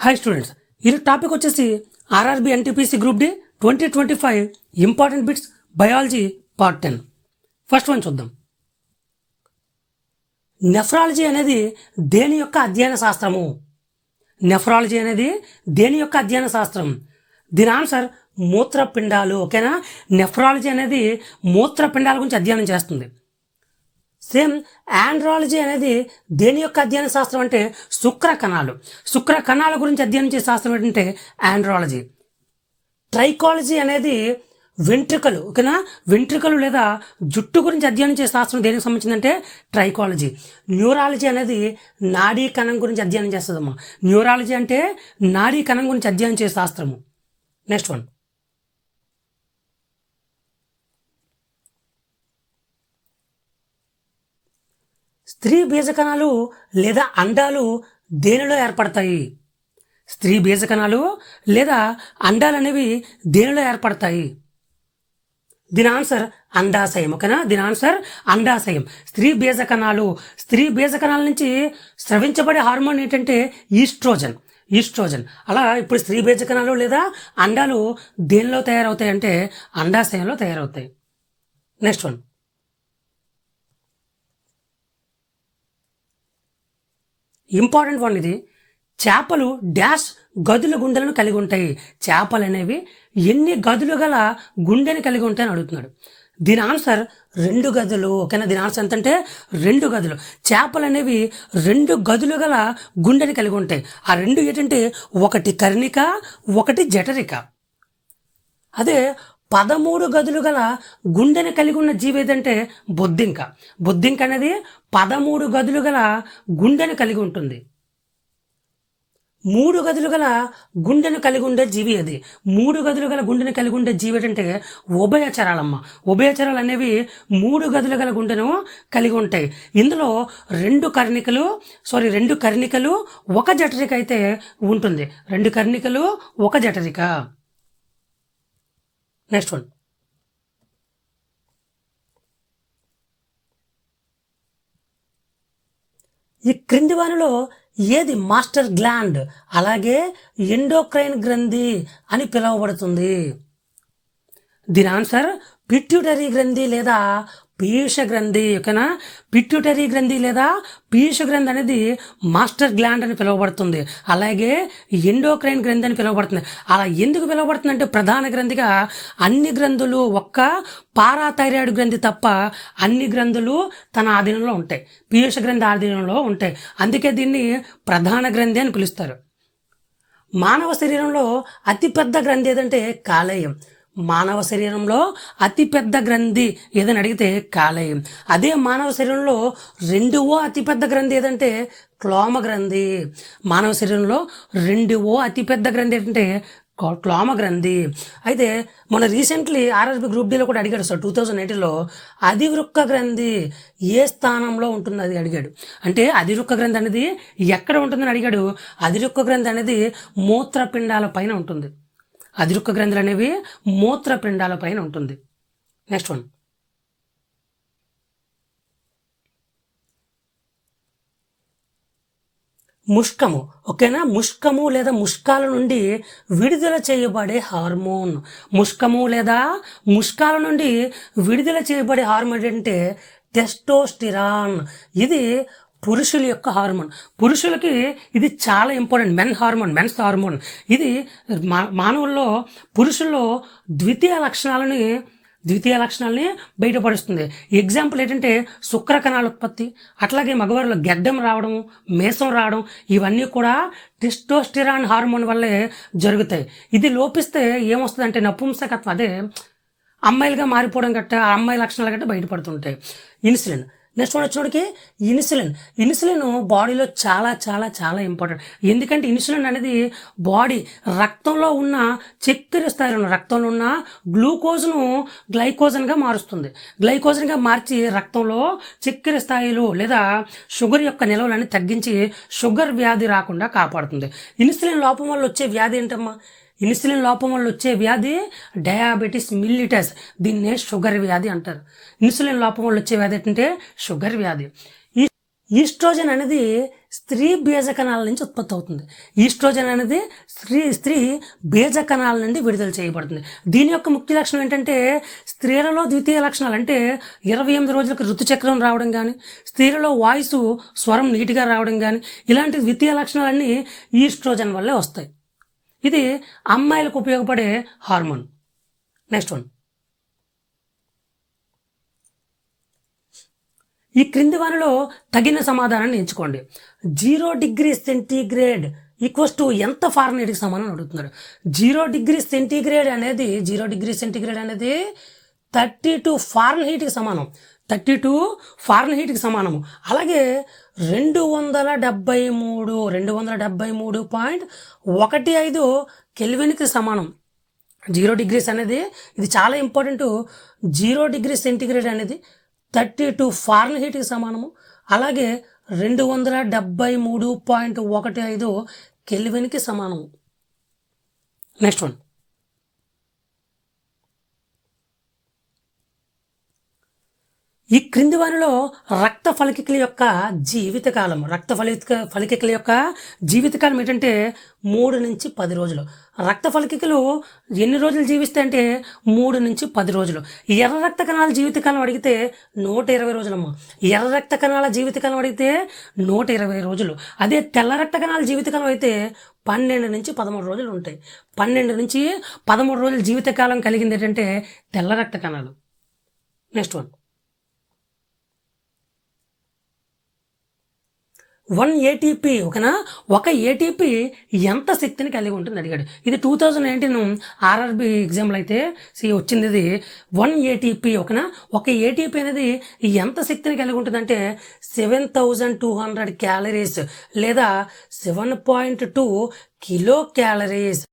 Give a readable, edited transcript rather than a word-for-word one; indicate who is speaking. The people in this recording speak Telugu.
Speaker 1: హాయ్ స్టూడెంట్స్, ఈ టాపిక్ వచ్చేసి RRB NTPC group D 2025 important bits biology part 10. First one చూద్దాం. నెఫ్రాలజీ అనేది దేని యొక్క అధ్యయన శాస్త్రము? నెఫ్రాలజీ అనేది దేని యొక్క అధ్యయన శాస్త్రం? దీని ఆన్సర్ మూత్రపిండాలు. ఓకేనా? నెఫ్రాలజీ అనేది మూత్రపిండాల గురించి అధ్యయనం చేస్తుంది. సేమ్ ఆండ్రాలజీ అనేది దేని యొక్క అధ్యయన శాస్త్రం అంటే శుక్ర కణాల గురించి అధ్యయనం చేసే శాస్త్రం ఏంటంటే ఆండ్రాలజీ. ట్రైకాలజీ అనేది వెంట్రుకలు. ఓకేనా? వెంట్రుకలు లేదా జుట్టు గురించి అధ్యయనం చేసే శాస్త్రం దేనికి సంబంధించిందంటే ట్రైకాలజీ. న్యూరాలజీ అనేది నాడీ కణం గురించి అధ్యయనం చేస్తుందమ్మా. న్యూరాలజీ అంటే నాడీ కణం గురించి అధ్యయనం చేసే శాస్త్రము. Next one. స్త్రీ బీజకణాలు లేదా అండాలు దేనిలో ఏర్పడతాయి? స్త్రీ బీజకణాలు లేదా అండాలు అనేవి దేనిలో ఏర్పడతాయి? దీని ఆన్సర్ అండాశయం. ఓకేనా? దీని ఆన్సర్ అండాశయం. స్త్రీ బీజకణాల నుంచి స్రవించబడే హార్మోన్ ఏంటంటే ఈస్ట్రోజన్. అలా ఇప్పుడు స్త్రీ బీజకణాలు లేదా అండాలు దేనిలో తయారవుతాయి అంటే అండాశయంలో తయారవుతాయి. Next one. ఇంపార్టెంట్ వన్ ఇది. చేపలు డాష్ గదుల గుండెలను కలిగి ఉంటాయి. చేపలు అనేవి ఎన్ని గదులు గల గుండెని కలిగి ఉంటాయని అడుగుతున్నాడు. దీని ఆన్సర్ 2 గదులు. ఓకేనా? దీని ఆన్సర్ ఎంతంటే 2 గదులు. చేపలు అనేవి 2 గదులు గల గుండెని కలిగి ఉంటాయి. ఆ 2 ఏంటంటే ఒకటి కర్ణిక, ఒకటి జఠరిక. అదే 13 గదులు గల గుండెని కలిగి ఉన్న జీవి ఏదంటే బొద్దింక అనేది 13 గదులు గల గుండెని కలిగి ఉంటుంది. 3 గదులు గల గుండెను కలిగి ఉండే జీవి అది. 3 గదులు గల గుండెను కలిగి ఉండే జీవి ఏంటంటే ఉభయచరాలమ్మ. ఉభయచరాలు అనేవి 3 గదులు గల గుండెను కలిగి ఉంటాయి. ఇందులో 2 కర్ణికలు 1 జఠరిక అయితే ఉంటుంది. 2 కర్ణికలు 1 జఠరిక. Next one. ఈ క్రింది వానిలో ఏది మాస్టర్ గ్లాండ్ అలాగే ఎండోక్రైన్ గ్రంథి అని పిలువబడుతుంది? దీని ఆన్సర్ పిట్యూటరీ గ్రంథి లేదా పీయూష గ్రంథి. ఓకేనా? పిట్యూటరీ గ్రంథి లేదా పీయూష గ్రంథి అనేది మాస్టర్ గ్లాండ్ అని పిలువబడుతుంది. అలాగే ఎండోక్రైన్ గ్రంథి అని పిలువబడుతుంది. అలా ఎందుకు పిలువబడుతుంది అంటే ప్రధాన గ్రంథిగా అన్ని గ్రంథులు ఒక్క పారాథైరాయిడ్ గ్రంథి తప్ప అన్ని గ్రంథులు తన ఆధీనంలో ఉంటాయి. పీయూష గ్రంథి ఆధీనంలో ఉంటాయి. అందుకే దీన్ని ప్రధాన గ్రంథి అని పిలుస్తారు. మానవ శరీరంలో అతిపెద్ద గ్రంథి ఏదంటే కాలేయం. మానవ శరీరంలో అతిపెద్ద గ్రంథి ఏదని అడిగితే కాలేయం. అదే మానవ శరీరంలో 2వ అతిపెద్ద గ్రంథి ఏదంటే క్లోమ గ్రంథి. మానవ శరీరంలో 2వ అతిపెద్ద గ్రంథి ఏంటంటే క్లోమ గ్రంథి. అయితే మన రీసెంట్లీ ఆర్ఆర్బి గ్రూప్ డిలో కూడా అడిగాడు సార్ 2018లో అధివృక్క గ్రంథి ఏ స్థానంలో ఉంటుంది అది అడిగాడు. అంటే అధివృక్క గ్రంథి అనేది ఎక్కడ ఉంటుందని అడిగాడు. అధివృక్క గ్రంథి అనేది మూత్రపిండాల పైన ఉంటుంది. అధివృక్క గ్రంథులు అనేవి మూత్రపిండాల పైన ఉంటుంది. Next one. ముష్కము. ఓకేనా? ముష్కము లేదా ముష్కాల నుండి విడుదల చేయబడే హార్మోన్. ముష్కము లేదా ముష్కాల నుండి విడుదల చేయబడే హార్మోన్ అంటే టెస్టోస్టిరాన్. ఇది పురుషుల యొక్క హార్మోన్. పురుషులకి ఇది చాలా ఇంపార్టెంట్. Men's hormone. ఇది మానవుల్లో పురుషుల్లో ద్వితీయ లక్షణాలని బయటపరుస్తుంది. ఎగ్జాంపుల్ ఏంటంటే శుక్ర కణాల ఉత్పత్తి, అట్లాగే మగవారిలో గెడ్డం రావడం, మేసం రావడం, ఇవన్నీ కూడా టెస్టోస్టిరాన్ హార్మోన్ వల్లే జరుగుతాయి. ఇది లోపిస్తే ఏమొస్తుంది అంటే నపుంసకత్వం, అదే అమ్మాయిలుగా మారిపోవడం గట్ట, అమ్మాయి లక్షణాలు గట్ట బయటపడుతుంటాయి. ఇన్సులిన్. నెక్స్ట్ వన్ వచ్చేటికి ఇన్సులిన్ బాడీలో చాలా చాలా చాలా ఇంపార్టెంట్. ఎందుకంటే ఇన్సులిన్ అనేది బాడీ రక్తంలో ఉన్న చక్కెర స్థాయిలో రక్తంలో ఉన్న గ్లూకోజ్ను గ్లైకోజన్గా మారుస్తుంది. గ్లైకోజన్గా మార్చి రక్తంలో చక్కెర స్థాయిలు లేదా షుగర్ యొక్క నిల్వలని తగ్గించి షుగర్ వ్యాధి రాకుండా కాపాడుతుంది. ఇన్సులిన్ లోపం వల్ల వచ్చే వ్యాధి ఏంటమ్మా? ఇన్సులిన్ లోపం వల్ల వచ్చే వ్యాధి డయాబెటిస్ మిల్లిటస్. దీన్నే షుగర్ వ్యాధి అంటారు. ఇన్సులిన్ లోపం వల్ల వచ్చే వ్యాధి ఏంటంటే షుగర్ వ్యాధి. ఈస్ట్రోజన్ అనేది స్త్రీ బీజకణాల నుంచి ఉత్పత్తి అవుతుంది. ఈస్ట్రోజన్ అనేది స్త్రీ బీజకణాల నుండి విడుదల చేయబడుతుంది. దీని యొక్క ముఖ్య లక్షణం ఏంటంటే స్త్రీలలో ద్వితీయ లక్షణాలు అంటే 28 రోజులకు ఋతుచక్రం రావడం కానీ, స్త్రీలలో వాయిస్ స్వరం నీట్గా రావడం కానీ, ఇలాంటి ద్వితీయ లక్షణాలన్నీ ఈస్ట్రోజన్ వల్లే వస్తాయి. ఇది అమ్మాయిలకు ఉపయోగపడే హార్మోన్. నెక్స్ట్ వన్, ఈ క్రింది వారిలో తగిన సమాధానాన్ని ఎంచుకోండి. 0 డిగ్రీ సెంటీగ్రేడ్ ఈక్వల్స్ టు ఎంత ఫారెన్హీట్కి సమానం అడుగుతున్నాడు. 0 డిగ్రీ సెంటీగ్రేడ్ అనేది 32 ఫారెన్హీట్కి సమానం. 32 ఫారెన్హీట్కి సమానము. అలాగే 273.15 కెల్విన్కి సమానం. 0 డిగ్రీస్ అనేది ఇది చాలా ఇంపార్టెంట్. 0 డిగ్రీ సెంటీగ్రేడ్ అనేది 32 ఫారెన్హీట్కి సమానము. అలాగే 273.15 కెల్విన్కి సమానము. నెక్స్ట్ వన్, ఈ క్రింది వారిలో రక్త ఫలికల యొక్క జీవితకాలం ఏంటంటే 3 నుంచి 10 రోజులు. రక్త ఫలికలు ఎన్ని రోజులు జీవిస్తాయంటే 3 నుంచి 10 రోజులు. ఎర్ర రక్త కణాల జీవితకాలం అడిగితే 120 రోజులమ్మా. ఎర్ర రక్త కణాల జీవితకాలం అడిగితే 120 రోజులు. అదే తెల్ల రక్త కణాల జీవితకాలం అయితే 12 నుంచి 13 రోజులు ఉంటాయి. 12 నుంచి 13 రోజుల జీవితకాలం కలిగింది ఏంటంటే తెల్ల రక్త కణాలు. నెక్స్ట్ వన్, 1 ATP ఓకేనా, ఒక ATP ఎంత శక్తిని కలిగి ఉంటుంది అడిగాడు. ఇది 2019 RRB ఎగ్జామ్లో అయితే వచ్చింది. ఇది 1 ATP ఓకేనా. ఒక ATP అనేది ఎంత శక్తిని కలిగి ఉంటుందంటే 7200 క్యాలరీస్ లేదా 7.2 కిలో క్యాలరీస్.